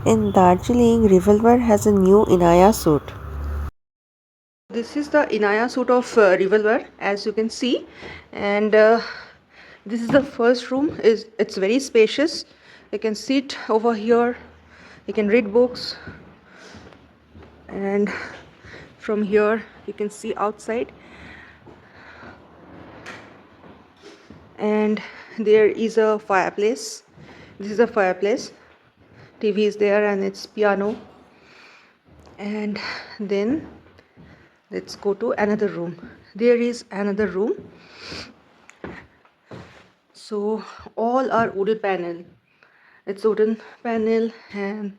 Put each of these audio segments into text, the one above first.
In Darjeeling, Revolver has a new Inaya suit. This is the Inaya suit of Revolver, as you can see, and this is the first room. It's very spacious. You can sit over here. You can read books, and from here you can see outside. And there is a fireplace. This is a fireplace. TV is there, and it's piano. And then let's go to another room. There is another room. So all are wooden panel. It's wooden panel, and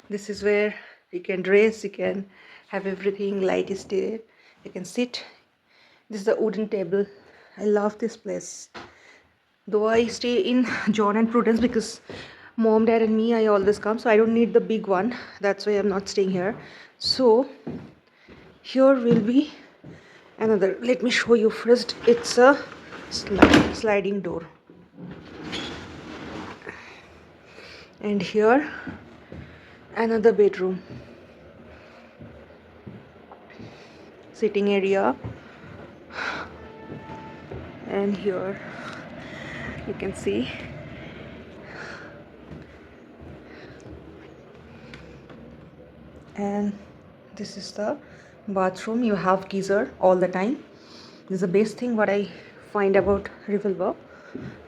this is where you can dress, you can have everything. Light is there, you can sit. This is the wooden table. I love this place. Though I stay in John and Prudence because mom, dad and me, I always come, so I don't need the big one. That's why I'm not staying here. So here will be another. Let me show you first. It's a sliding door, and here another bedroom, sitting area, and here you can see and this is the bathroom. You have geyser all the time. This is the best thing what I find about Revolver.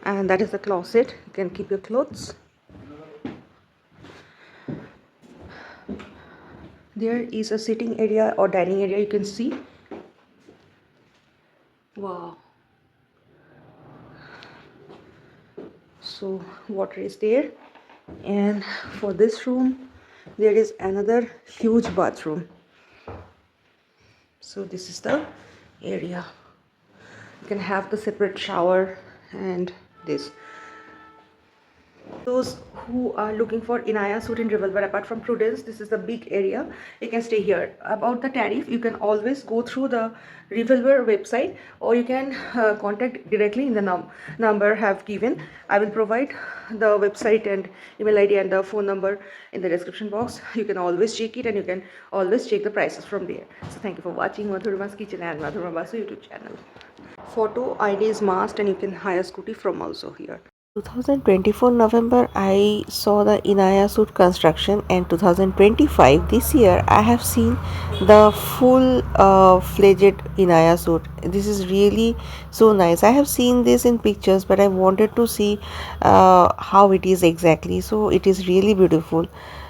And that is the closet. You can keep your clothes. There is a sitting area or dining area, you can see. Wow. So water is there. And for this room there is another huge bathroom. So this is the area. You can have the separate shower and this. Those who are looking for Inaya suit in Revolver, apart from Prudence, this is the big area. You can stay here. About the tariff, you can always go through the Revolver website, or you can contact directly in the number have given. I will provide the website and email ID and the phone number in the description box. You can always check it, and you can always check the prices from there. So thank you for watching Madhurima's Kitchen and Madhurima Basu YouTube channel. Photo ID is must, and you can hire scooty from also here. 2024 November I saw the Inaya suit construction, and 2025 this year I have seen the full fledged Inaya suit. This is really so nice. I have seen this in pictures, but I wanted to see how it is exactly. So it is really beautiful.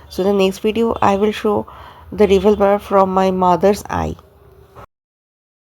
So the next video I will show the revolver from my mother's eye.